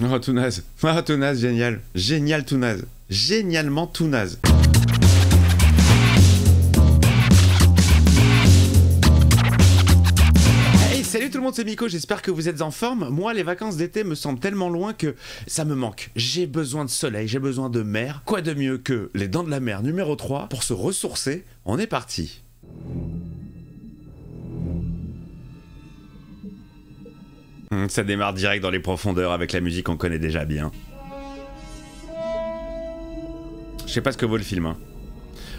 Oh, tout naze. Oh, tout naze, génial. Génial, tout naze. Génialement tout naze. Salut tout le monde, c'est Miko, j'espère que vous êtes en forme. Moi, les vacances d'été me semblent tellement loin que ça me manque. J'ai besoin de soleil, j'ai besoin de mer. Quoi de mieux que les Dents de la Mer numéro 3 pour se ressourcer. On est parti. Ça démarre direct dans les profondeurs avec la musique qu'on connaît déjà bien. Je sais pas ce que vaut le film, hein.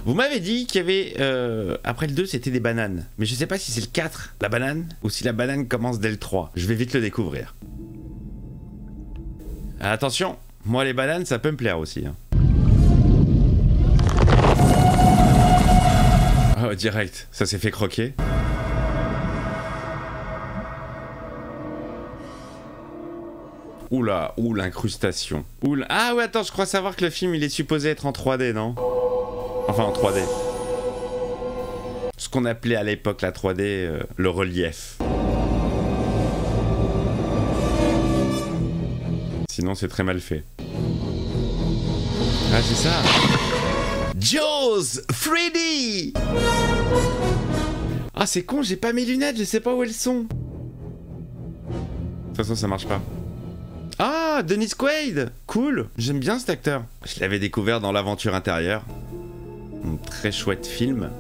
Vous m'avez dit qu'il y avait... après le 2, c'était des bananes. Mais je sais pas si c'est le 4, la banane, ou si la banane commence dès le 3. Je vais vite le découvrir. Attention, moi les bananes, ça peut me plaire aussi. Hein. Oh, direct, ça s'est fait croquer. Oula, ouh l'incrustation. Ah ouais, attends, je crois savoir que le film, il est supposé être en 3D, non ? Enfin, en 3D. Ce qu'on appelait à l'époque la 3D, le relief. Sinon, c'est très mal fait. Ah, c'est ça. Jaws 3D. Ah, c'est con, j'ai pas mes lunettes, je sais pas où elles sont. De toute façon, ça marche pas. Ah, Dennis Quaid. Cool, j'aime bien cet acteur. Je l'avais découvert dans L'Aventure Intérieure. Un très chouette film.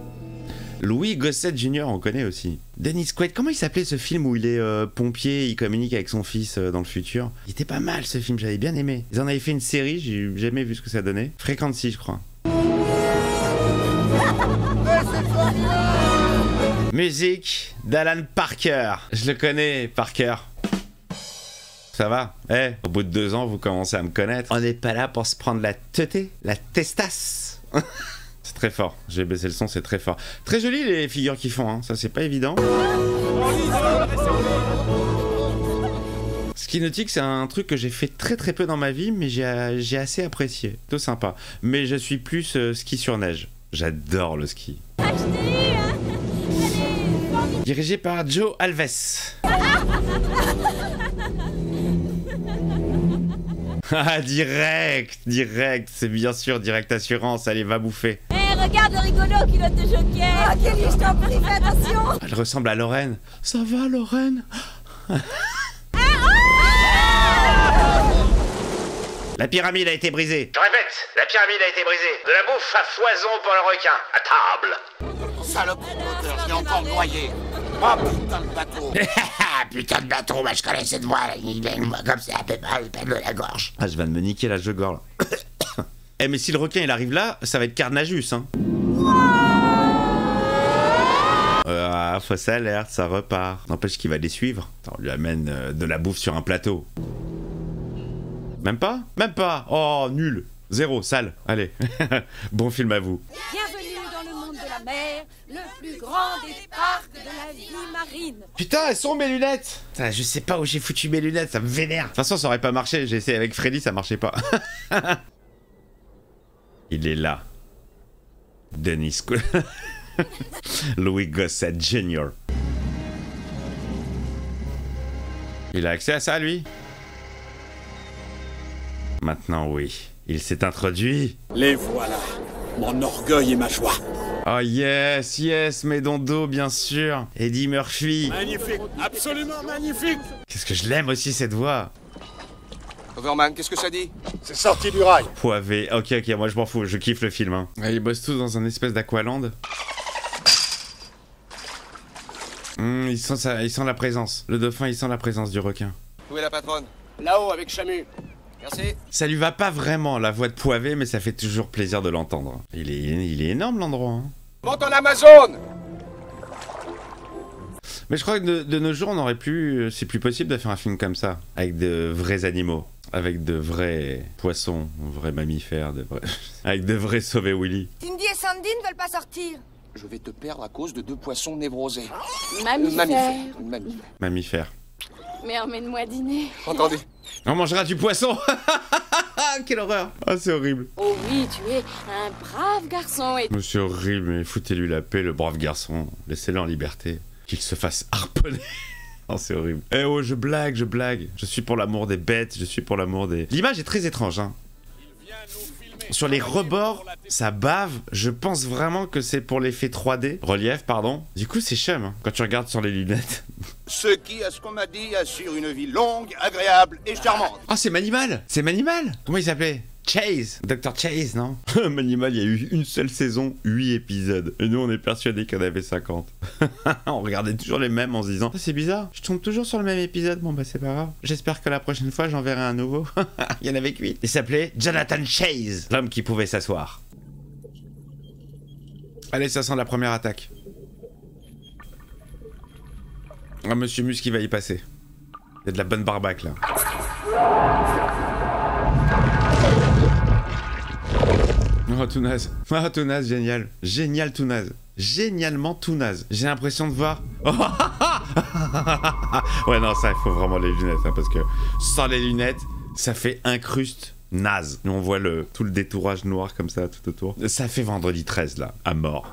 Louis Gossett Jr. on connaît aussi. Dennis Quaid, comment il s'appelait ce film où il est pompier, il communique avec son fils dans le futur? Il était pas mal ce film, j'avais bien aimé. Ils en avaient fait une série, j'ai jamais vu ce que ça donnait. Frequency, je crois. Musique d'Alan Parker. Je le connais, Parker. Ça va? Au bout de 2 ans, vous commencez à me connaître. On n'est pas là pour se prendre la teuté, la testasse. C'est très fort, j'ai baissé le son, c'est très fort. Très joli les figures qu'ils font, hein. Ça c'est pas évident. Ski nautique, c'est un truc que j'ai fait très très peu dans ma vie, mais j'ai assez apprécié. Tout sympa. Mais je suis plus ski sur neige. J'adore le ski. Dirigé par Joe Alves. Ah, direct, c'est bien sûr, direct assurance, allez, va bouffer. Regarde le rigolo qui note de joker. Ah, Kelly, je t'en prie, fais attention. Elle ressemble à Lorraine. Ça va, Lorraine? La pyramide a été brisée. Je répète, la pyramide a été brisée. De la bouffe à foison pour le requin. À table. Salope de moteur, je l'ai encore noyé. Oh putain de bateau. Putain de bateau, bah je connais cette voix, il a une voix comme ça, elle peine de la gorge. Ah, je viens de me niquer la gorge là. Mais si le requin il arrive là, ça va être Carnagus, hein. Fausse alerte, ça repart. N'empêche qu'il va les suivre. Attends, on lui amène de la bouffe sur un plateau. Même pas? Même pas. Oh, nul. 0, sale. Allez. Bon film à vous. Bienvenue dans le monde de la mer, le plus grand des parcs de la vie marine. Putain, elles sont mes lunettes. Putain, je sais pas où j'ai foutu mes lunettes, ça me vénère. De toute façon, ça aurait pas marché. J'ai essayé avec Freddy, ça marchait pas. Il est là. Dennis Quaid. Louis Gossett Jr. Il a accès à ça, lui? Maintenant, oui. Il s'est introduit. Les voilà, mon orgueil et ma joie. Oh yes, yes, mes dondos, bien sûr. Eddie Murphy. Magnifique, absolument magnifique. Qu'est-ce que je l'aime aussi, cette voix. Overman, qu'est-ce que ça dit? C'est sorti du rail. Poivé. Ok, moi je m'en fous, je kiffe le film. Hein. Ils bossent tous dans un espèce d'aqualand. Il sent la présence. Le dauphin, il sent la présence du requin. Où est la patronne? Là-haut, avec Chamu. Merci. Ça lui va pas vraiment, la voix de Poivé, mais ça fait toujours plaisir de l'entendre. Il est énorme, l'endroit. Hein. Monte en Amazon. Mais je crois que de nos jours, on aurait pu... C'est plus possible de faire un film comme ça, avec de vrais animaux. Avec de vrais poissons, vrais mammifères, avec de vrais Sauvé Willy. Cindy et Sandy ne veulent pas sortir. Je vais te perdre à cause de 2 poissons névrosés. Mammifère. Mammifères. Mais emmène-moi dîner. Entendez. On mangera du poisson. Quelle horreur. Ah, c'est horrible. Oh oui, tu es un brave garçon et... Mais c'est horrible, mais foutez-lui la paix, le brave garçon. Laissez-le en liberté. Qu'il se fasse harponner. Oh, c'est horrible. Eh oh, je blague, je blague. Je suis pour l'amour des bêtes, je suis pour l'amour des... L'image est très étrange, hein. Sur les rebords, ça bave. Je pense vraiment que c'est pour l'effet 3D. Relief, pardon. Du coup, c'est chum, hein, quand tu regardes sur les lunettes. Ce qui, à ce qu'on m'a dit, assure une vie longue, agréable et charmante. Oh, c'est Manimal. C'est Manimal. Comment il s'appelait? Chase, Dr. Chase, non? Manimal, il y a eu une seule saison, 8 épisodes. Et nous, on est persuadés qu'il y en avait 50. On regardait toujours les mêmes en se disant, c'est bizarre, je tombe toujours sur le même épisode. Bon, bah, c'est pas grave. J'espère que la prochaine fois, j'en verrai un nouveau. Il y en avait que 8. Il s'appelait Jonathan Chase, l'homme qui pouvait s'asseoir. Allez, ça sent la première attaque. Ah, Monsieur Mus qui va y passer. Il y a de la bonne barbaque, là. Oh, tout naze. Oh, tout naze, génial. Génial, tout naze. Génialement tout naze. J'ai l'impression de voir... Oh, ouais, non, ça, il faut vraiment les lunettes, hein, parce que sans les lunettes, ça fait incruste naze. On voit tout le détourage noir comme ça, tout autour. Ça fait vendredi 13, là, à mort.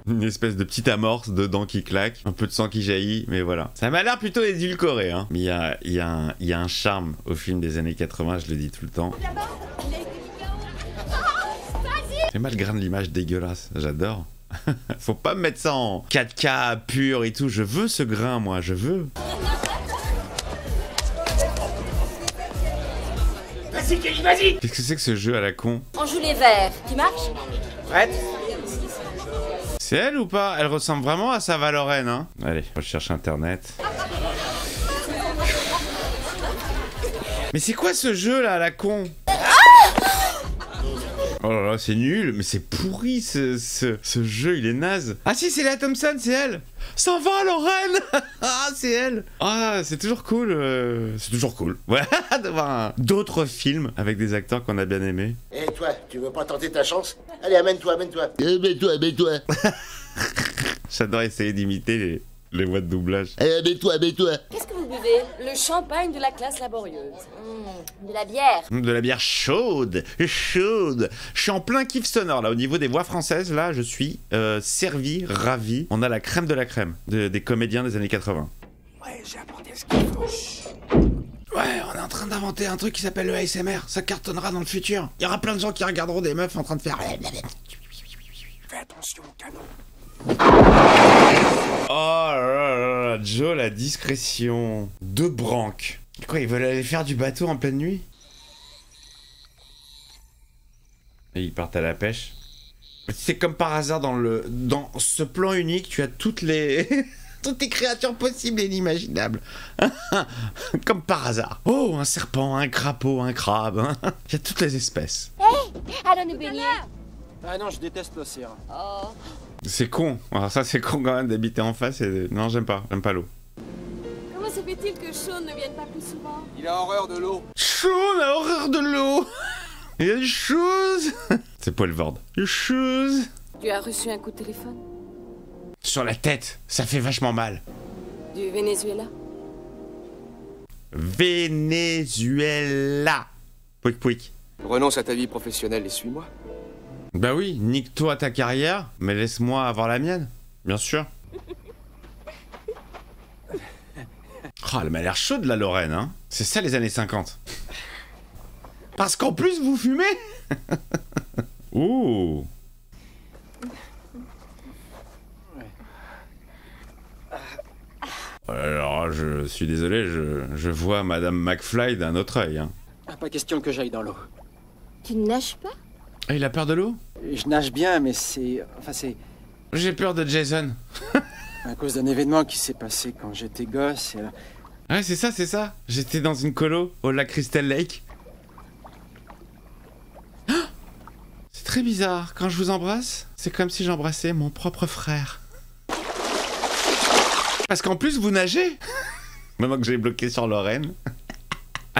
Une espèce de petite amorce dedans qui claque, un peu de sang qui jaillit, mais voilà. Ça m'a l'air plutôt édulcoré, hein. Mais il y a un charme au film des années 80, je le dis tout le temps. C'est mal grain de l'image dégueulasse, j'adore. Faut pas me mettre ça en 4K pur et tout, je veux ce grain, moi, je veux. Vas-y, Kelly, vas-y. Qu'est-ce que c'est que ce jeu à la con? On joue les verts. Tu marches? Prête? C'est elle ou pas? Elle ressemble vraiment à sa Valorenne, hein? Allez, je cherche internet. Mais c'est quoi ce jeu là, à la con? Oh là là, c'est nul, mais c'est pourri ce jeu, il est naze. Ah si, c'est Léa Thompson, c'est elle. Ça va, Lorraine. Ah, c'est elle. Ah, c'est toujours cool. C'est toujours cool. Ouais, de voir d'autres films avec des acteurs qu'on a bien aimés. Eh, toi, tu veux pas tenter ta chance? Allez, amène-toi, amène-toi. Amène-toi. J'adore essayer d'imiter les voix de doublage. Allez, amène-toi. Qu'est-ce que vous buvez? Le champagne de la classe laborieuse. De la bière. De la bière chaude. Je suis en plein kiff sonore là, au niveau des voix françaises, là, je suis servi, ravi. On a la crème de la crème des comédiens des années 80. Ouais, j'ai apporté ce qu'il faut. Ouais, on est en train d'inventer un truc qui s'appelle le ASMR. Ça cartonnera dans le futur. Il y aura plein de gens qui regarderont des meufs en train de faire... Fais attention au canon. Oh là là là, Joe, la discrétion. Deux branques. Quoi, ils veulent aller faire du bateau en pleine nuit? Et ils partent à la pêche. C'est comme par hasard dans ce plan unique, tu as toutes les créatures possibles et inimaginables. Comme par hasard. Oh, un serpent, un crapaud, un crabe. Il y a toutes les espèces. Allons nous baigner. Ah non, je déteste l'océan. Oh. C'est con. Alors ça, c'est con quand même d'habiter en face. Non, j'aime pas l'eau. Comment se fait-il que Sean ne vienne pas plus souvent? Il a horreur de l'eau. Sean a horreur de l'eau. Il y a des choses. C'est Poilvord. Des choses. Tu as reçu un coup de téléphone? Sur la tête, ça fait vachement mal. Du Venezuela? Venezuela. Pouic pouic. Renonce à ta vie professionnelle et suis-moi. Bah oui, nique-toi ta carrière, mais laisse-moi avoir la mienne. Bien sûr. Oh, elle m'a l'air chaude la Lorraine, hein. C'est ça les années 50. Parce qu'en plus vous fumez. Ouh. Alors, je suis désolé, je vois Madame McFly d'un autre œil, hein. Ah, pas question que j'aille dans l'eau. Tu ne nages pas? Ah, il a peur de l'eau? Je nage bien, mais c'est... Enfin, c'est... J'ai peur de Jason. à cause d'un événement qui s'est passé quand j'étais gosse. Et... Ouais, c'est ça. J'étais dans une colo au lac Crystal Lake. C'est très bizarre. Quand je vous embrasse, c'est comme si j'embrassais mon propre frère. Parce qu'en plus, vous nagez. Maintenant que j'ai bloqué sur Lorraine.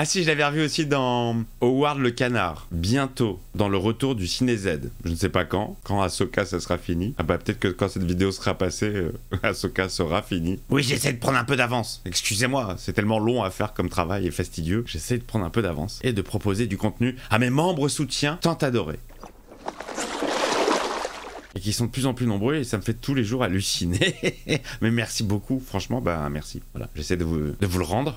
Ah si, je l'avais revu aussi dans Howard le Canard. Bientôt, dans le retour du Ciné Z. Je ne sais pas quand Ahsoka ça sera fini. Ah bah peut-être que quand cette vidéo sera passée, Ahsoka sera fini. Oui, j'essaie de prendre un peu d'avance. Excusez-moi, c'est tellement long à faire comme travail et fastidieux. J'essaie de prendre un peu d'avance et de proposer du contenu à mes membres soutiens tant adorés. et qui sont de plus en plus nombreux et ça me fait tous les jours halluciner. Mais merci beaucoup, franchement, bah merci. Voilà, j'essaie de vous le rendre.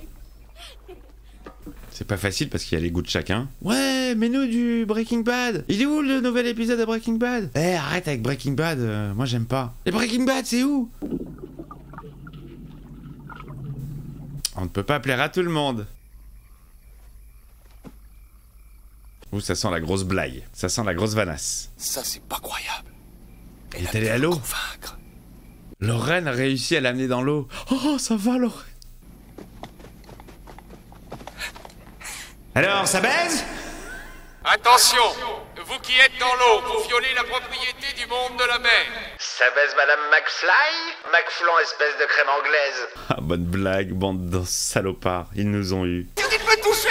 C'est pas facile parce qu'il y a les goûts de chacun. Ouais, mais nous du Breaking Bad. Il est où le nouvel épisode de Breaking Bad? Eh, arrête avec Breaking Bad, moi j'aime pas. Et Breaking Bad, c'est où? On ne peut pas plaire à tout le monde. Ouh, ça sent la grosse blague. Ça sent la grosse vanasse. Ça, c'est pas croyable. Elle est allée à l'eau. Convaincre. Lorraine a réussi à l'amener dans l'eau. Oh, ça va, Lorraine. Alors, ça baise? Attention, vous qui êtes dans l'eau, vous violez la propriété du monde de la mer. Ça baise Madame McFly? McFlan, espèce de crème anglaise. Ah, bonne blague, bande de salopards. Ils nous ont eu. Tu peux toucher,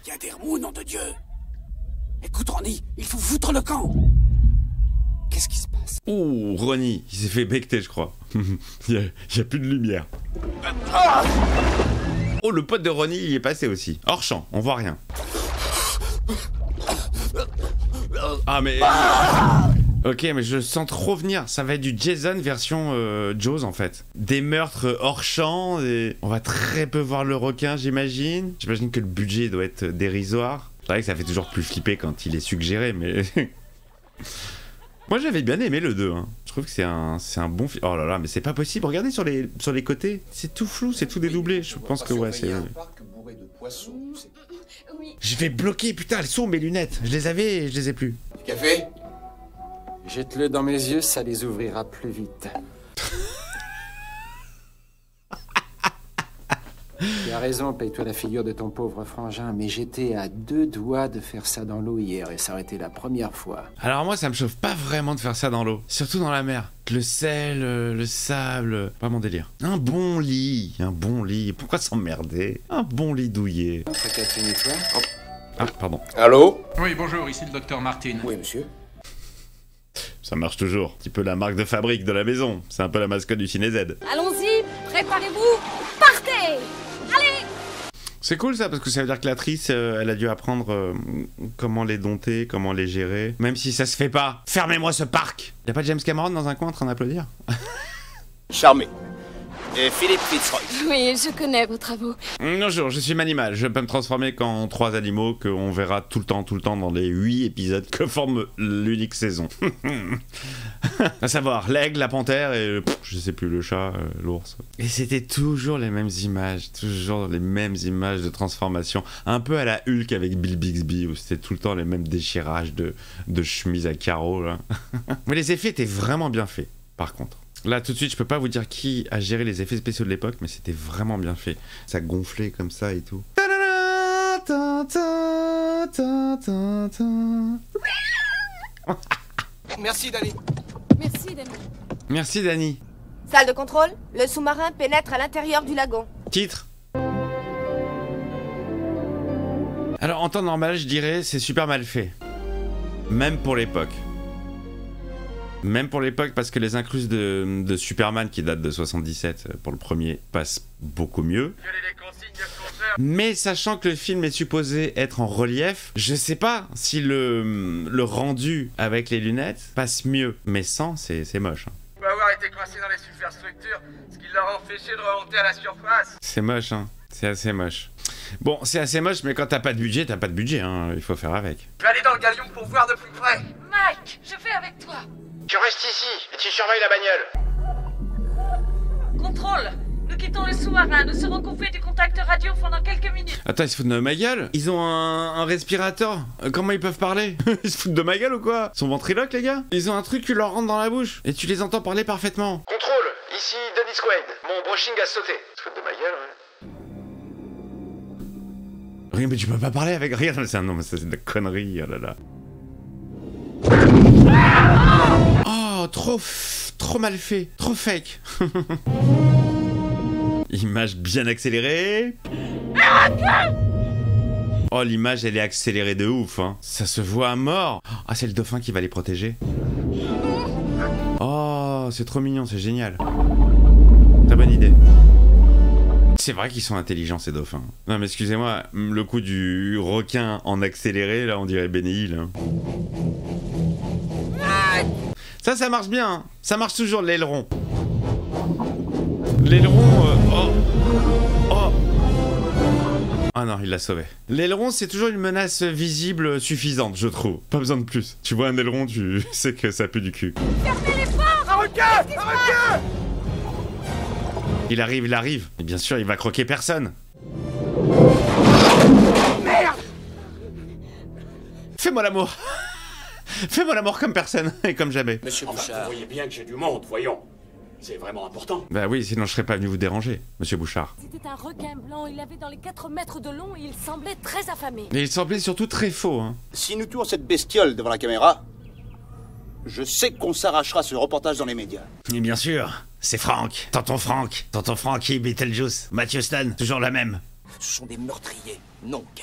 Il y a des remous, nom de Dieu. Écoute, Ronnie, il faut foutre le camp. Qu'est-ce qui se passe? Ouh, Ronnie, il s'est fait becter, je crois. il y a plus de lumière. Oh, le pote de Ronnie, il est passé aussi. Hors champ, on voit rien. Ah, mais... Ok, mais je le sens trop venir. Ça va être du Jason version Jaws, en fait. Des meurtres hors champ. On va très peu voir le requin, j'imagine. J'imagine que le budget doit être dérisoire. C'est vrai que ça fait toujours plus flipper quand il est suggéré, mais... Moi, j'avais bien aimé le 2. Hein. Je trouve que c'est un bon film. Oh là là, mais c'est pas possible. Regardez sur les côtés. C'est tout flou, c'est tout dédoublé. Je pense que ouais, c'est... Je vais bloquer, putain, elles sont mes lunettes. Je les avais et je les ai plus. Du café? Jette-le dans mes yeux, ça les ouvrira plus vite. Tu as raison, paye-toi la figure de ton pauvre frangin, mais j'étais à 2 doigts de faire ça dans l'eau hier et ça aurait été la première fois. Alors moi, ça me chauffe pas vraiment de faire ça dans l'eau. Surtout dans la mer. Le sel, le sable, pas mon délire. Un bon lit. Pourquoi s'emmerder? Un bon lit douillet. Catherine et toi? Oh. Ah, pardon. Allô? Oui, bonjour, ici le docteur Martin. Oui, monsieur. Ça marche toujours. Un petit peu la marque de fabrique de la maison. C'est un peu la mascotte du Ciné Z. Allons-y, préparez-vous, partez! Allez! C'est cool ça, parce que ça veut dire que l'actrice, elle a dû apprendre comment les dompter, comment les gérer. Même si ça se fait pas. Fermez-moi ce parc! Y'a pas James Cameron dans un coin en train d'applaudir? Charmé. Et Philippe Fitzroy. Oui, je connais vos travaux. Bonjour, je suis Manimal. Je peux me transformer qu'en 3 animaux qu'on verra tout le temps dans les 8 épisodes que forme l'unique saison. À savoir l'aigle, la panthère et je sais plus, le chat, l'ours. Et c'était toujours les mêmes images de transformation. Un peu à la Hulk avec Bill Bixby où c'était tout le temps les mêmes déchirages de chemises à carreaux. Là. Mais les effets étaient vraiment bien faits, par contre. Là, tout de suite, je peux pas vous dire qui a géré les effets spéciaux de l'époque, mais c'était vraiment bien fait. Ça gonflait comme ça et tout. Merci, Danny. Merci, Dani. Merci, Dani. Salle de contrôle, le sous-marin pénètre à l'intérieur du lagon. Titre. Alors, en temps normal, je dirais, c'est super mal fait. Même pour l'époque. Même pour l'époque, parce que les incrustes de Superman, qui datent de 77 pour le premier, passent beaucoup mieux. Mais sachant que le film est supposé être en relief, je sais pas si le rendu avec les lunettes passe mieux. Mais sans, c'est moche. Hein. Il peut avoir été coincé dans les superstructures, ce qui leur a empêché de remonter à la surface. C'est moche, hein. C'est assez moche. Bon, c'est assez moche, mais quand t'as pas de budget, hein. Il faut faire avec. Je vais aller dans le galion pour voir de plus près. Mike, je vais avec toi. Tu restes ici et tu surveilles la bagnole. Contrôle. Nous quittons le sous-marin. Nous serons coupés du contact radio pendant quelques minutes. Attends, ils se foutent de ma gueule? Ils ont un respirateur. Comment ils peuvent parler? Ils se foutent de ma gueule ou quoi? Ils sont ventriloques, les gars? Ils ont un truc qui leur rentre dans la bouche. Et tu les entends parler parfaitement. Contrôle, ici Dennis Quaid. Mon brushing a sauté. Ils se foutent de ma gueule, ouais. Rien, mais tu peux pas parler avec rien. Non, mais ça, c'est de la connerie, oh là là. Oh, trop mal fait. Trop fake. Image bien accélérée. Oh, l'image, elle est accélérée de ouf, hein. Ça se voit à mort. Ah, c'est le dauphin qui va les protéger. Oh, c'est trop mignon, c'est génial. Très bonne idée. C'est vrai qu'ils sont intelligents ces dauphins. Non mais excusez-moi, le coup du requin en accéléré, là on dirait Benny Hill. Hein. Ça marche bien, hein. Ça marche toujours l'aileron. L'aileron... Oh. Ah non, il l'a sauvé. L'aileron, c'est toujours une menace visible suffisante, je trouve. Pas besoin de plus. Tu vois un aileron, tu sais que ça pue du cul. Fermez les portes! Un requin! Un requin! Il arrive. Et bien sûr, il va croquer personne. Merde! Fais-moi l'amour. Fais-moi l'amour comme personne et comme jamais. Monsieur Enfin, Bouchard, vous voyez bien que j'ai du monde, voyons. C'est vraiment important. Bah oui, sinon je serais pas venu vous déranger, monsieur Bouchard. C'était un requin blanc, il avait dans les 4 mètres de long et il semblait très affamé. Mais il semblait surtout très faux, hein. Si nous tuons cette bestiole devant la caméra, je sais qu'on s'arrachera ce reportage dans les médias. Et bien sûr, c'est Franck. Tonton Francky, Beetlejuice, Mathieu Stan, toujours la même. ce sont des meurtriers, non gays.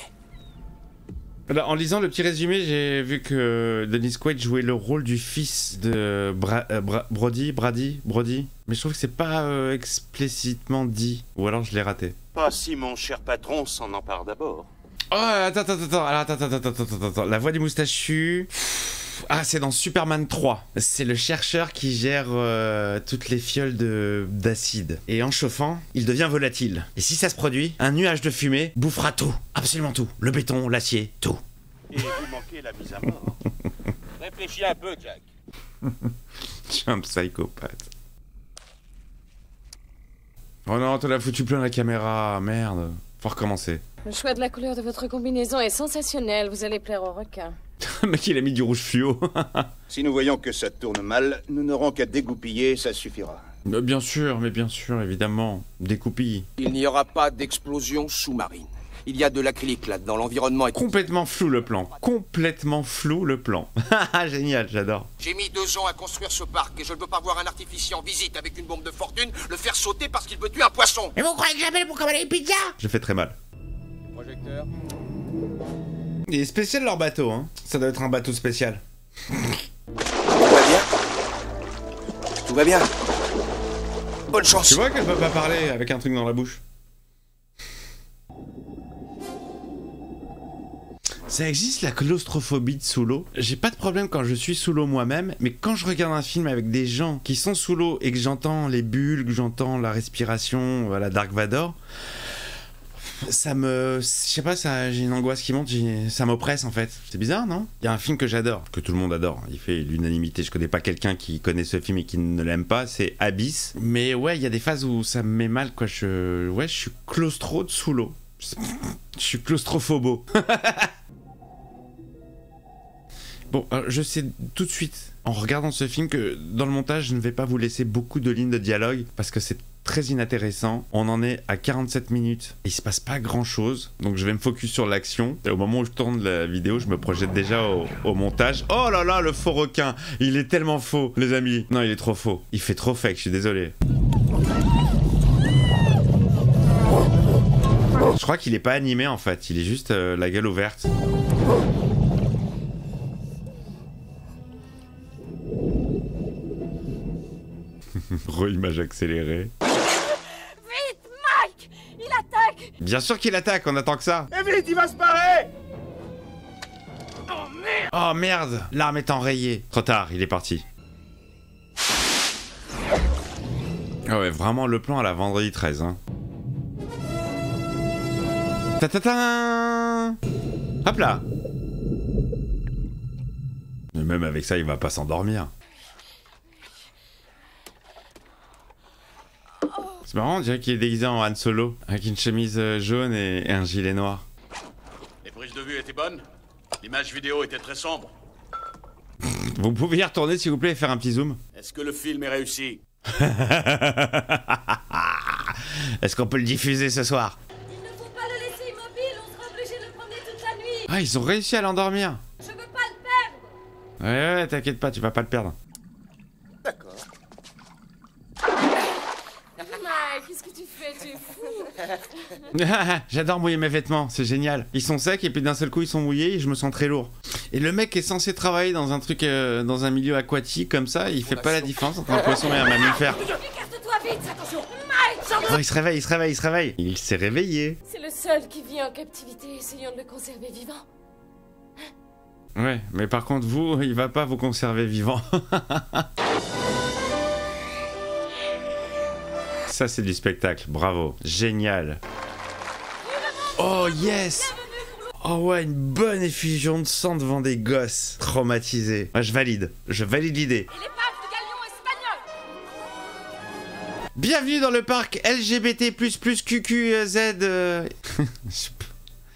Alors, en lisant le petit résumé, j'ai vu que Dennis Quaid jouait le rôle du fils de Brody, mais je trouve que c'est pas explicitement dit, ou alors je l'ai raté. Pas si mon cher patron s'en empare d'abord. Oh, attends, la voix du moustachu... Ah, c'est dans Superman 3. C'est le chercheur qui gère toutes les fioles d'acide. Et en chauffant, il devient volatile. Et si ça se produit, un nuage de fumée bouffera tout. Absolument tout. Le béton, l'acier, tout. Et vous manquez la mise à mort. Réfléchis un peu, Jack. Je suis un psychopathe. Oh non, t'en as foutu plein la caméra. Merde. Faut recommencer. Le choix de la couleur de votre combinaison est sensationnel. Vous allez plaire aux requins. Le mec, il a mis du rouge fluo. Si nous voyons que ça tourne mal, nous n'aurons qu'à dégoupiller, ça suffira. Bien sûr, évidemment. Découpille. Il n'y aura pas d'explosion sous-marine. Il y a de l'acrylique là-dedans, l'environnement est... Complètement flou le plan. Génial, j'adore. J'ai mis 2 ans à construire ce parc et je ne veux pas voir un artificier en visite avec une bombe de fortune le faire sauter parce qu'il peut tuer un poisson. Et vous croyez que j'appelle pour commander une pizza? Je fais très mal. Projecteur. Il est spécial leur bateau, hein. Ça doit être un bateau spécial. Tout va bien? Tout va bien? Bonne chance. Tu vois qu'elle peut pas parler avec un truc dans la bouche. Ça existe la claustrophobie de sous l'eau. J'ai pas de problème quand je suis sous l'eau moi-même, mais quand je regarde un film avec des gens qui sont sous l'eau et que j'entends les bulles, que j'entends la respiration, voilà, Dark Vador, ça me... Je sais pas, j'ai une angoisse qui monte, ça m'oppresse en fait. C'est bizarre, non? Il y a un film que j'adore, que tout le monde adore, il fait l'unanimité, je connais pas quelqu'un qui connaît ce film et qui ne l'aime pas, c'est Abyss. Mais ouais, il y a des phases où ça me met mal, quoi, je suis claustro de sous l'eau. Je suis claustrophobo. Bon, je sais tout de suite, en regardant ce film, que dans le montage, je ne vais pas vous laisser beaucoup de lignes de dialogue, parce que c'est très inintéressant. On en est à 47 minutes, et il se passe pas grand-chose, donc je vais me focus sur l'action. Et au moment où je tourne la vidéo, je me projette déjà au montage. Oh là là, le faux requin, il est tellement faux, les amis. Non, il est trop faux. Il fait trop fake, je suis désolé. Je crois qu'il est pas animé, en fait. Il est juste la gueule ouverte. Re-image accélérée. Vite, Mike! Il attaque! Bien sûr qu'il attaque, on attend que ça. Et vite, il va se barrer! Oh merde, l'arme est enrayée. Trop tard, il est parti. Ah ouais, vraiment le plan à la vendredi 13, hein. Ta-ta-ta! Hop là! Mais même avec ça, il va pas s'endormir. C'est marrant, on dirait qu'il est déguisé en Han Solo, avec une chemise jaune et un gilet noir. Les prises de vue étaient bonnes. L'image vidéo était très sombre. Vous pouvez y retourner s'il vous plaît et faire un petit zoom? Est-ce que le film est réussi? Est-ce qu'on peut le diffuser ce soir? Il ne faut pas le laisser immobile, on sera obligé de le promener toute la nuit. Ah, ils ont réussi à l'endormir. Je veux pas le perdre. Ouais, t'inquiète pas, tu vas pas le perdre. D'accord. Mike, qu'est-ce que tu fais? Tu es fou. J'adore mouiller mes vêtements, c'est génial. Ils sont secs et puis d'un seul coup ils sont mouillés et je me sens très lourd. Et le mec est censé travailler dans un truc, dans un milieu aquatique comme ça, il fait pas la différence entre un poisson et un mammifère. Écarte-toi Vite, attention. Mike, Oh, il se réveille, il se réveille, il se réveille. Il s'est réveillé. c'est le seul qui vit en captivité. Essayons de le conserver vivant. Ouais, mais par contre, vous, il va pas vous conserver vivant. Ça, c'est du spectacle. Bravo. Génial. Oh, yes! Oh ouais, une bonne effusion de sang devant des gosses traumatisés. Ouais, je valide l'idée. Et l'épave du galion espagnol. Bienvenue dans le parc LGBT++ QQZ.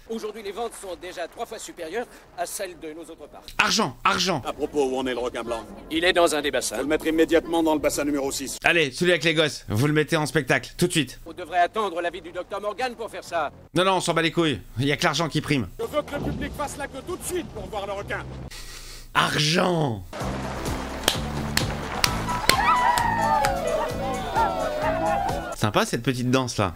Aujourd'hui, les ventes sont déjà 3 fois supérieures à celles de nos autres parcs. Argent, argent. À propos, où en est le requin blanc? Il est dans un des bassins. Faut le mettre immédiatement dans le bassin numéro 6. Allez, celui avec les gosses, vous le mettez en spectacle, tout de suite. Vous devrez attendre l'avis du docteur Morgan pour faire ça. Non, non, on s'en bat les couilles. Il y a que l'argent qui prime. Je veux que le public fasse la queue tout de suite pour voir le requin. Argent. Sympa cette petite danse là.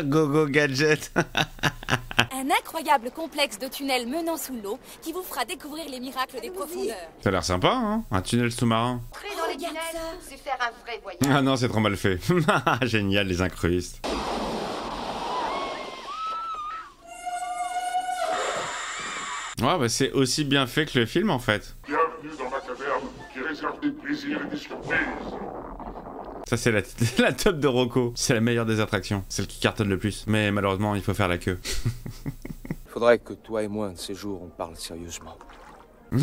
Go go gadget. Un incroyable complexe de tunnels menant sous l'eau qui vous fera découvrir les miracles des profondeurs. Ça a l'air sympa, hein? Un tunnel sous-marin. Entrer dans les tunnels, c'est faire un vrai voyage. Ah non, c'est trop mal fait. Génial, les incrustes. Ouais, bah c'est aussi bien fait que le film en fait. Bienvenue dans ma caverne qui réserve des plaisirs et des surprises. Ça c'est la top de Rocco. C'est la meilleure des attractions, celle qui cartonne le plus. Mais malheureusement, il faut faire la queue. Faudrait que toi et moi, un de ces jours, on parle sérieusement. Ouais,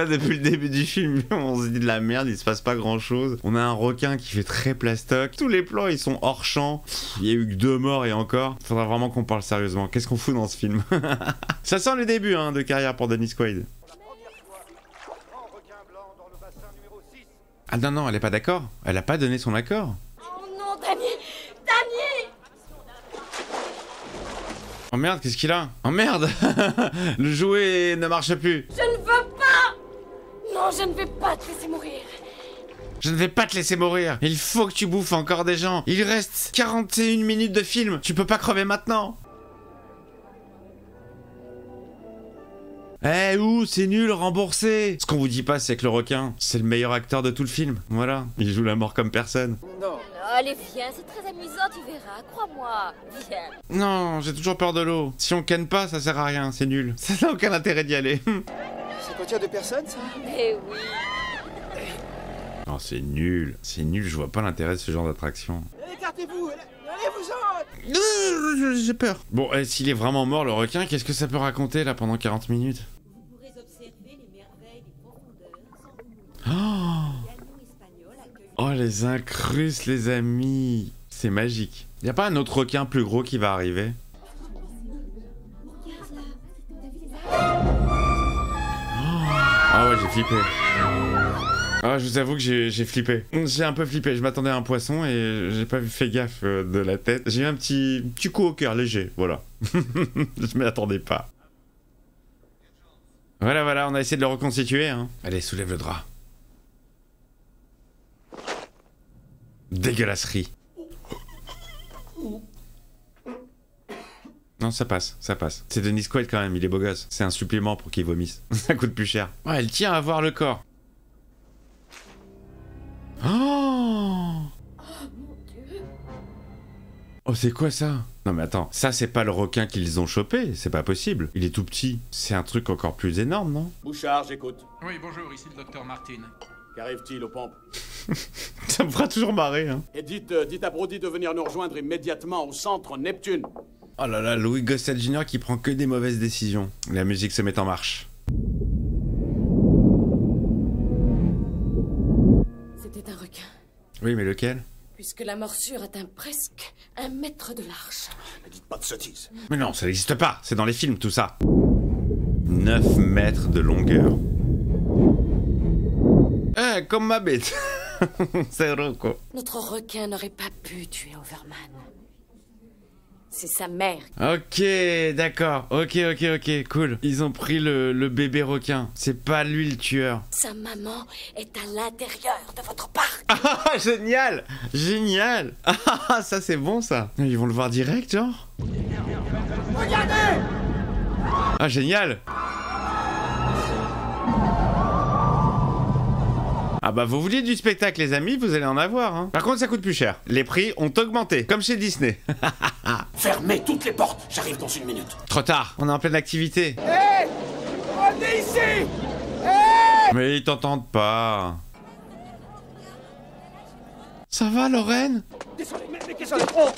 depuis le début du film, on se dit de la merde, il se passe pas grand chose. On a un requin qui fait très plastoc. Tous les plans ils sont hors champ. Il y a eu que 2 morts et encore. Faudra vraiment qu'on parle sérieusement. Qu'est-ce qu'on fout dans ce film? Ça sent le début hein, de carrière pour Dennis Quaid. Ah non, non, elle est pas d'accord. Elle a pas donné son accord. Oh non, Daniel. Daniel. Oh merde, qu'est-ce qu'il a? Oh merde. Le jouet ne marche plus. Je ne veux pas. Non, je ne vais pas te laisser mourir. Je ne vais pas te laisser mourir. Il faut que tu bouffes encore des gens. Il reste 41 minutes de film. Tu peux pas crever maintenant. Eh c'est nul, remboursé. Ce qu'on vous dit pas, c'est que le requin, c'est le meilleur acteur de tout le film. Voilà, il joue la mort comme personne. Non, allez, viens, c'est très amusant, tu verras, crois-moi. Viens. Non, j'ai toujours peur de l'eau. Si on canne pas, ça sert à rien, c'est nul. Ça n'a aucun intérêt d'y aller. Ça contient 2 personnes, ça? Mais oui. Non, c'est nul, je vois pas l'intérêt de ce genre d'attraction. Écartez-vous, allez-vous-en! J'ai peur. Bon, s'il est vraiment mort, le requin, qu'est-ce que ça peut raconter là pendant 40 minutes? Vous pourrez observer les merveilles des profondeurs sans vous mouiller. Oh, les incrustes, les amis. C'est magique. Y a pas un autre requin plus gros qui va arriver? Ah ouais, j'ai flippé. Ah, je vous avoue que j'ai flippé. J'ai un peu flippé. Je m'attendais à un poisson et j'ai pas fait gaffe de la tête. J'ai eu un petit coup au cœur léger, voilà. Je m'y attendais pas. Voilà, on a essayé de le reconstituer, hein. Allez, soulève le drap. Dégueulasserie. Non, ça passe. C'est Dennis Quaid quand même, il est beau gosse. C'est un supplément pour qu'il vomisse. Ça coûte plus cher. Ouais, elle tient à voir le corps. Oh, oh, c'est quoi ça? Non mais attends, ça c'est pas le requin qu'ils ont chopé, c'est pas possible. Il est tout petit. C'est un truc encore plus énorme, non? Bouchard, j'écoute. Oui, bonjour, ici le docteur Martin. Qu'arrive-t-il aux pompes? Ça me fera toujours marrer, hein. Et dites à Brody de venir nous rejoindre immédiatement au centre Neptune. Oh là là, Louis Gossett Jr. qui prend que des mauvaises décisions. La musique se met en marche. C'était un requin. Oui, mais lequel? Puisque la morsure atteint presque 1 mètre de large. Ne dites pas de sottises. Mais non, ça n'existe pas, c'est dans les films tout ça. 9 mètres de longueur. Eh, comme ma bête. C'est Rocco. Notre requin n'aurait pas pu tuer Overman. c'est sa mère. Ok, d'accord. Ok, cool. Ils ont pris le bébé requin. C'est pas lui le tueur. Sa maman est à l'intérieur de votre parc. Ah, génial. Génial. Ah, ça c'est bon ça. Ils vont le voir direct, genre. Regardez! Ah, génial. Ah bah vous vouliez du spectacle les amis, vous allez en avoir hein. Par contre ça coûte plus cher. Les prix ont augmenté, comme chez Disney. Fermez toutes les portes, j'arrive dans 1 minute. Trop tard, on est en pleine activité. Hé! Revenez ici! Hé! Mais ils t'entendent pas. Ça va Lorraine? Désolé, mais qu'est-ce qu'il prend?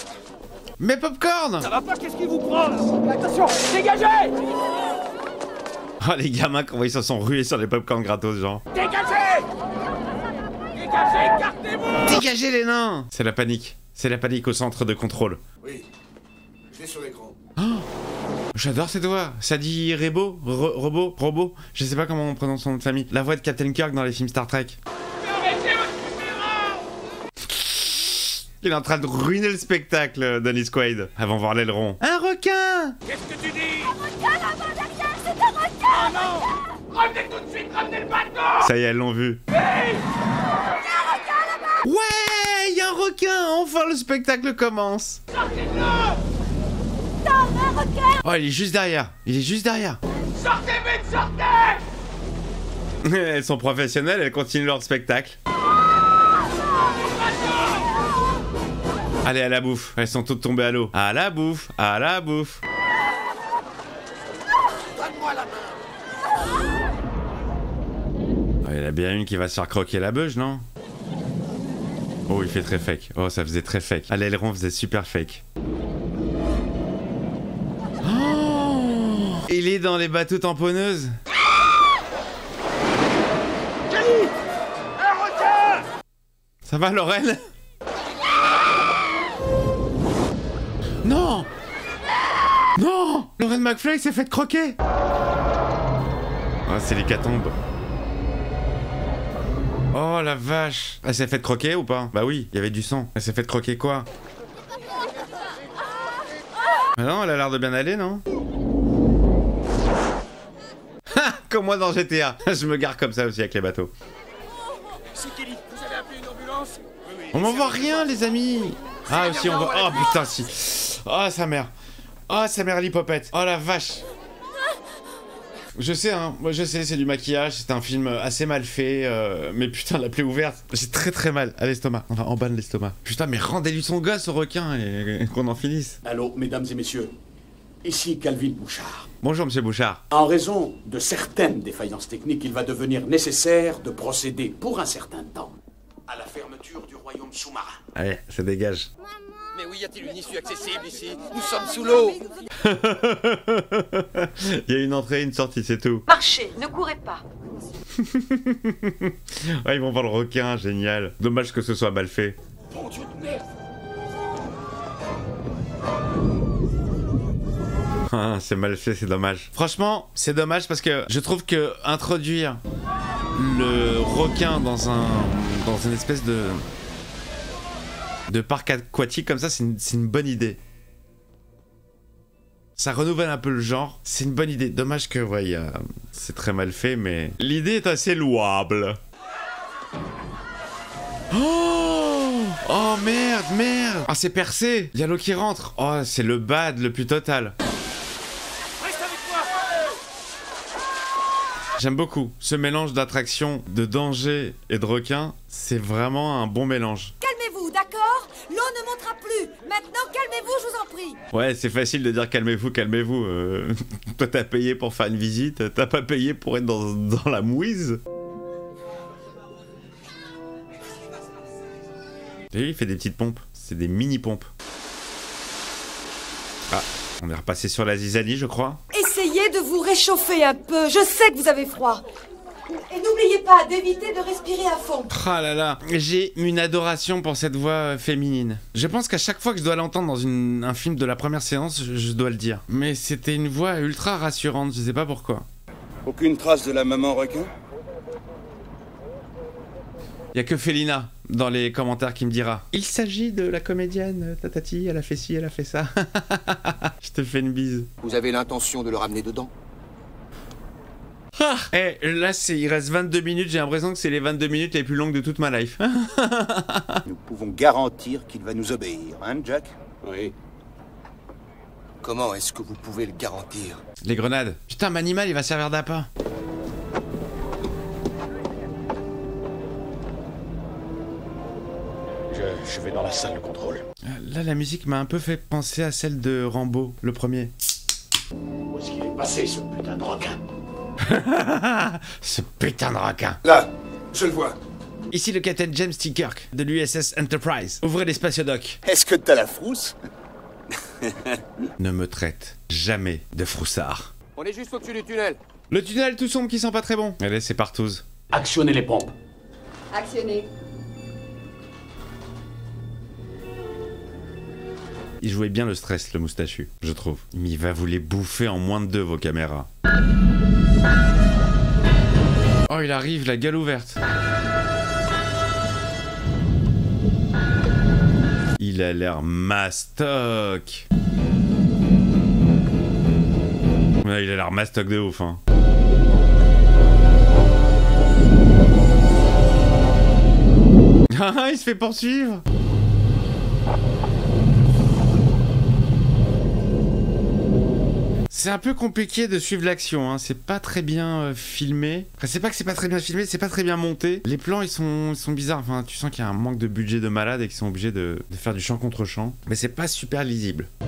Mais Popcorn! Ça va pas, qu'est-ce qu'il vous prend là? Attention, dégagez! Oh les gamins comment ils se sont rués sur les popcorn gratos genre. Dégagez! Dégagez, écartez-vous! Dégagez les nains! C'est la panique. C'est la panique au centre de contrôle. Oui, je l'ai sur l'écran. Oh, j'adore cette voix. Ça dit Robot. Je sais pas comment on prononce son nom de famille. La voix de Captain Kirk dans les films Star Trek. Il est en train de ruiner le spectacle, Dennis Quaid. Avant voir l'aileron. Un requin! Qu'est-ce que tu dis? Un requin là-bas derrière, c'est un requin! Oh non! Revenez tout de suite, ramenez le bateau! Ça y est, elles l'ont vu. Hey! Ouais, il y a un requin. Enfin, le spectacle commence. Sortez-le! Non, un requin! Oh, il est juste derrière. Sortez vite, sortez! Elles sont professionnelles, elles continuent leur spectacle. Allez, à la bouffe. Elles sont toutes tombées à l'eau. À la bouffe. Donne-moi la main! Oh, il y en a bien une qui va se faire croquer la beuge, non? Oh, il fait très fake. Oh, ça faisait très fake. Ah, l'aileron faisait super fake. Oh, il est dans les bateaux tamponneuses. Kenny! Un requin! Ça va, Lorraine? Non! Non! Lorraine McFly s'est fait croquer! Oh, c'est l'hécatombe. Oh la vache! Elle s'est fait croquer ou pas? Bah oui, il y avait du sang. Elle s'est fait croquer quoi? Ah non, elle a l'air de bien aller, non? Ha! Comme moi dans GTA. Je me gare comme ça aussi avec les bateaux. C'est Kelly, vous avez appelé une ambulance? Oui, On m'en voit rien, les amis! Ah, aussi, on voit. Oh putain, si. Oh, sa mère. Oh, sa mère l'hypopète. Oh la vache. Je sais, hein. Moi, je sais, c'est du maquillage. C'est un film assez mal fait. Mais putain, la plaie ouverte. J'ai très très mal à l'estomac. Enfin, en bas de l'estomac. Putain, mais rendez-lui son gosse au requin et qu'on en finisse. Allô, mesdames et messieurs. Ici Calvin Bouchard. Bonjour, monsieur Bouchard. En raison de certaines défaillances techniques, il va devenir nécessaire de procéder pour un certain temps à la fermeture du royaume sous-marin. Allez, ça dégage. Mais oui, y a-t-il une issue accessible ici? Nous sommes sous l'eau. Il y a une entrée et une sortie, c'est tout. Marchez, ne courez pas. Ouais, ils vont voir le requin, génial. Dommage que ce soit mal fait. Bon Dieu de merde! Ah, c'est mal fait, c'est dommage. Franchement, c'est dommage parce que je trouve que introduire le requin dans une espèce de parc aquatique comme ça, c'est une bonne idée. Ça renouvelle un peu le genre, c'est une bonne idée. Dommage que, ouais, c'est très mal fait, mais l'idée est assez louable. Oh merde. Ah, c'est percé. Il y a l'eau qui rentre. Oh, c'est le bad le plus total. Reste avec moi! J'aime beaucoup ce mélange d'attraction, de danger et de requin. C'est vraiment un bon mélange. Calmez-vous, d'accord? L'eau ne montera plus. Maintenant, calmez-vous, je vous en prie. Ouais, c'est facile de dire calmez-vous. Toi, t'as payé pour faire une visite, t'as pas payé pour être dans la mouise. T'as vu, il fait des petites pompes. C'est des mini-pompes. Ah, on est repassé sur la zizanie, je crois. Essayez de vous réchauffer un peu. Je sais que vous avez froid. Et n'oubliez pas d'éviter de respirer à fond. Ah là là, j'ai une adoration pour cette voix féminine. Je pense qu'à chaque fois que je dois l'entendre dans un film de la première séance, je dois le dire. Mais c'était une voix ultra rassurante, je sais pas pourquoi. Aucune trace de la maman requin? Y a que Félina dans les commentaires qui me dira « Il s'agit de la comédienne, tatati, elle a fait ci, elle a fait ça. » Je te fais une bise. Vous avez l'intention de le ramener dedans? Ah, hey, là, il reste 22 minutes, j'ai l'impression que c'est les 22 minutes les plus longues de toute ma life. Nous pouvons garantir qu'il va nous obéir, hein, Jack? Oui. Comment est-ce que vous pouvez le garantir? Les grenades. Putain, Manimal, il va servir d'appât. Je vais dans la salle de contrôle. Là, la musique m'a un peu fait penser à celle de Rambo, le premier. Où est-ce qu'il est passé, ce putain de requin? Ce putain de requin. Là, je le vois. Ici le capitaine James T. Kirk, de l'USS Enterprise. Ouvrez les spatiodocs. Est-ce que t'as la frousse? Ne me traite jamais de froussard. On est juste au-dessus du tunnel. Le tunnel tout sombre qui sent pas très bon. Allez, c'est partouze. Actionnez les pompes. Actionnez. Il jouait bien le stress, le moustachu, je trouve. Mais il va vous les bouffer en moins de 2, vos caméras. Oh, il arrive, la gueule ouverte. Il a l'air mastoc. Ouais, il a l'air mastoc de ouf, hein. Ah, il se fait poursuivre. C'est un peu compliqué de suivre l'action, hein. C'est pas très bien filmé. Enfin, c'est pas que c'est pas très bien filmé, c'est pas très bien monté. Les plans, ils sont bizarres. Enfin, tu sens qu'il y a un manque de budget de malade et qu'ils sont obligés de faire du champ contre champ. Mais c'est pas super lisible. Oh,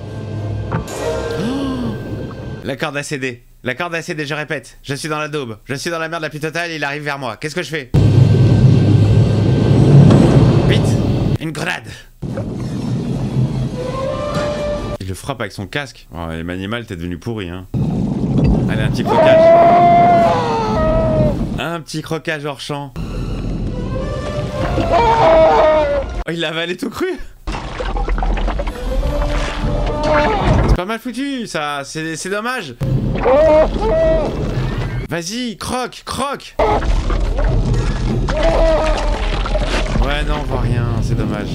la corde ACD. La corde ACD, je répète. Je suis dans la daube. Je suis dans la merde la plus totale et il arrive vers moi. Qu'est-ce que je fais? Vite! Une grenade! Il le frappe avec son casque. Oh, Emmanuel, t'es devenu pourri, hein. Allez, un petit croquage. Un petit croquage hors champ. Oh, il l'a avalé tout cru. C'est pas mal foutu, ça. C'est dommage. Vas-y, croque, croque. Ouais, non, on voit rien, c'est dommage.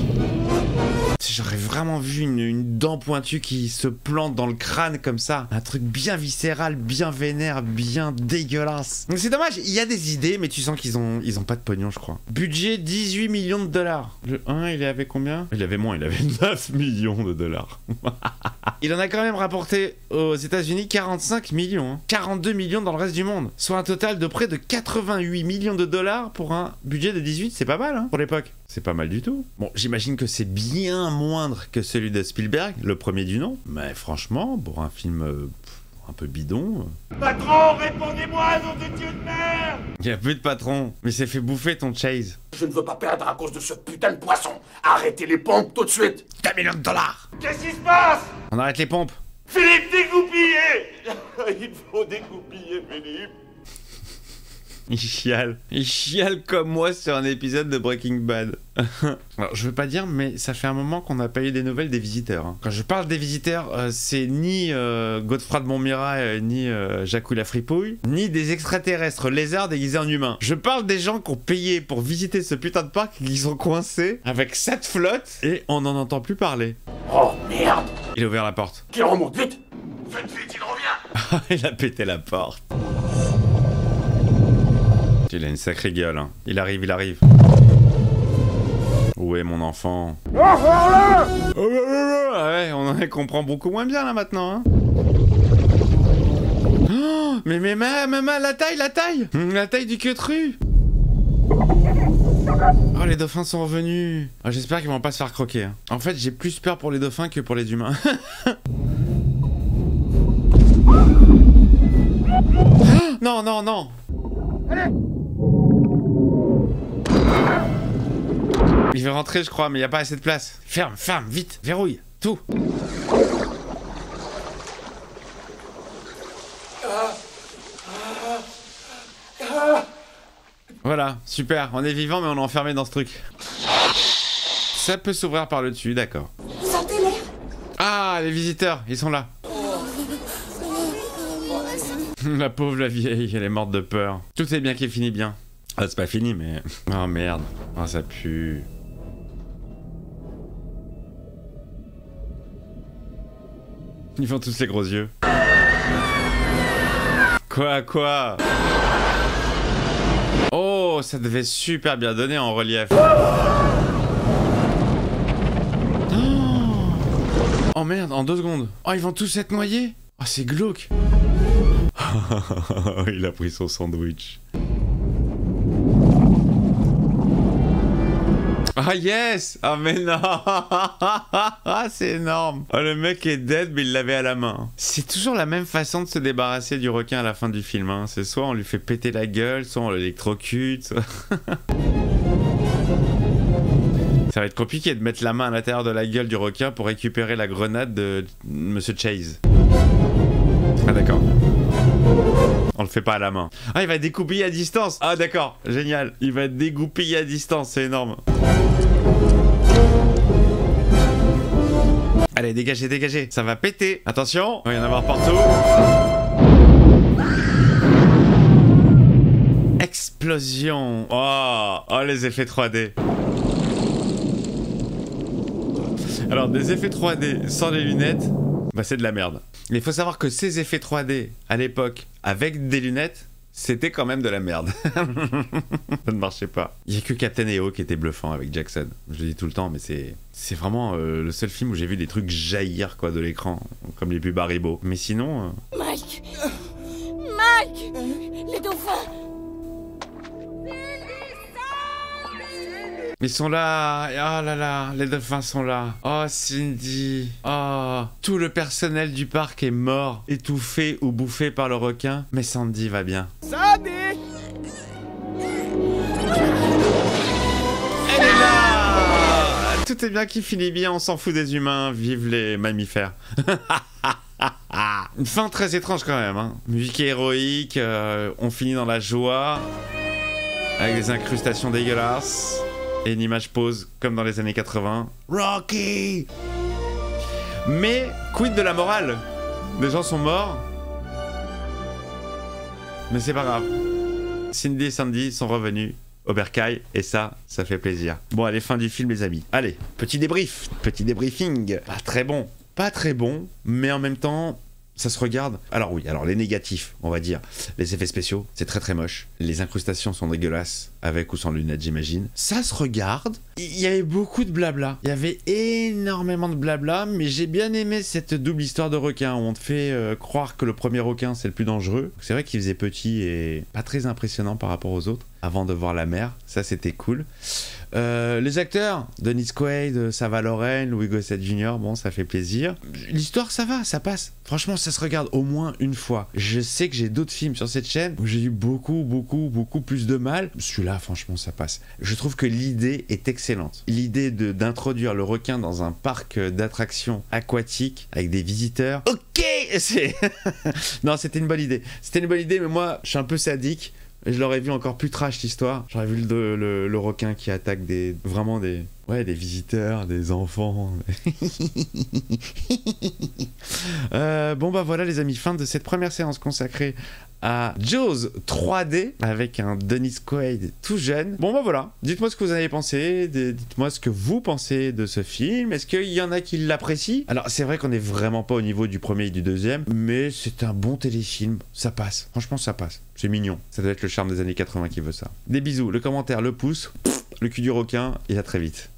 J'aurais vraiment vu une dent pointue qui se plante dans le crâne comme ça. Un truc bien viscéral, bien vénère, bien dégueulasse. Donc c'est dommage, il y a des idées, mais tu sens qu'ils ont pas de pognon, je crois. Budget 18 millions de dollars. Le 1, il avait combien? Il avait moins, il avait 9 millions de dollars. Il en a quand même rapporté aux États-Unis 45 millions. Hein. 42 millions dans le reste du monde. Soit un total de près de 88 millions de dollars pour un budget de 18. C'est pas mal, hein, pour l'époque. C'est pas mal du tout. Bon, j'imagine que c'est bien moindre que celui de Spielberg, le premier du nom. Mais franchement, pour un film un peu bidon... Patron, répondez-moi, nom de Dieu de merde! Il y a plus de patron. Mais c'est fait bouffer ton Chase. Je ne veux pas perdre à cause de ce putain de poisson. Arrêtez les pompes tout de suite. 2 millions de dollars. Qu'est-ce qui se passe? On arrête les pompes. Philippe, dégoupillez! Il faut dégoupiller, Philippe. Il chiale. Il chiale comme moi sur un épisode de Breaking Bad. Alors, je veux pas dire, mais ça fait un moment qu'on n'a pas eu des nouvelles des visiteurs. Hein. Quand je parle des visiteurs, c'est ni Godefroy de Montmirail, ni Jacques la Fripouille, ni des extraterrestres lézards déguisés en humains. Je parle des gens qui ont payé pour visiter ce putain de parc et qui sont coincés avec cette flotte et on n'en entend plus parler. Oh merde! Il a ouvert la porte. Qu'il remonte vite! Faites vite, il revient! Il a pété la porte. Il a une sacrée gueule, hein. Il arrive, il arrive. Où est mon enfant? Ouais, on comprend beaucoup moins bien là maintenant, hein. Oh, mais la taille! La taille du queutru! Oh, les dauphins sont revenus. Oh, j'espère qu'ils vont pas se faire croquer. Hein. En fait, j'ai plus peur pour les dauphins que pour les humains. Non, non, non. Allez. Il veut rentrer, je crois, mais il n'y a pas assez de place. Ferme, ferme, vite, verrouille, tout. Voilà, super, on est vivant, mais on est enfermé dans ce truc. Ça peut s'ouvrir par le dessus, d'accord. Vous sentez l'air? Ah, les visiteurs, ils sont là. La pauvre, la vieille, elle est morte de peur. Tout est bien qui finit bien. Ah, c'est pas fini, mais... Oh merde, oh, ça pue. Ils font tous les gros yeux. Quoi? Oh, ça devait super bien donner en relief. Oh merde, en 2 secondes. Oh, ils vont tous être noyés. Oh, c'est glauque. Il a pris son sandwich. Ah yes! Ah mais non! C'est énorme! Oh, le mec est dead, mais il l'avait à la main. C'est toujours la même façon de se débarrasser du requin à la fin du film. Hein. C'est soit on lui fait péter la gueule, soit on l'électrocute. Soit... Ça va être compliqué de mettre la main à l'intérieur de la gueule du requin pour récupérer la grenade de Monsieur Chase. Ah d'accord. On le fait pas à la main. Ah, il va être découpillé à distance. Ah d'accord, génial. Il va être dégoupillé à distance, c'est énorme. Allez, dégagez. Ça va péter. Attention, il va y en avoir partout. Explosion. Oh, les effets 3D. Alors, des effets 3D sans les lunettes, bah c'est de la merde. Mais il faut savoir que ces effets 3D, à l'époque, avec des lunettes, c'était quand même de la merde. Ça ne marchait pas. Il n'y a que Captain EO qui était bluffant avec Jackson. Je le dis tout le temps, mais c'est vraiment le seul film où j'ai vu des trucs jaillir quoi, de l'écran, comme les pubs Haribo. Mais sinon... Mike, les dauphins. Ils sont là. Oh là là, les dauphins sont là. Oh Cindy. Oh, tout le personnel du parc est mort, étouffé ou bouffé par le requin. Mais Sandy va bien. Sandy! Elle est là! Tout est bien qui finit bien, on s'en fout des humains, vive les mammifères. Une fin très étrange quand même. Hein. Musique héroïque, on finit dans la joie, avec des incrustations dégueulasses. Et une image pause, comme dans les années 80. Rocky! Mais, quid de la morale? Des gens sont morts. Mais c'est pas grave. Cindy et Sandy sont revenus au bercail, et ça fait plaisir. Bon, allez, fin du film, les amis. Allez, petit débriefing. Pas très bon, mais en même temps... Ça se regarde. Alors oui, alors les négatifs, on va dire. Les effets spéciaux, c'est très très moche. Les incrustations sont dégueulasses, avec ou sans lunettes, j'imagine. Ça se regarde. Il y avait beaucoup de blabla. Il y avait énormément de blabla, mais j'ai bien aimé cette double histoire de requin où on te fait croire que le premier requin, c'est le plus dangereux. C'est vrai qu'il faisait petit et pas très impressionnant par rapport aux autres, avant de voir la mer. Ça, c'était cool. Les acteurs, Dennis Quaid, Sava Loren, Louis Gossett Jr., bon, ça fait plaisir. L'histoire, ça va, ça passe. Franchement, ça se regarde au moins une fois. Je sais que j'ai d'autres films sur cette chaîne où j'ai eu beaucoup plus de mal. Celui-là, franchement, ça passe. Je trouve que l'idée est excellente. L'idée d'introduire le requin dans un parc d'attractions aquatiques avec des visiteurs. Ok, c'est... Non, c'était une bonne idée. C'était une bonne idée, mais moi, je suis un peu sadique. Et je l'aurais vu encore plus trash l'histoire. J'aurais vu le requin qui attaque vraiment des visiteurs, des enfants. Bon bah voilà les amis, fin de cette première séance consacrée à Jaws 3D avec un Dennis Quaid tout jeune. Bon bah voilà, dites-moi ce que vous en avez pensé, dites-moi ce que vous pensez de ce film. Est-ce qu'il y en a qui l'apprécient? Alors c'est vrai qu'on n'est vraiment pas au niveau du premier et du deuxième, mais c'est un bon téléfilm, ça passe, franchement ça passe, c'est mignon. Ça doit être le charme des années 80 qui veut ça. Des bisous, le commentaire, le pouce, le cul du requin et à très vite.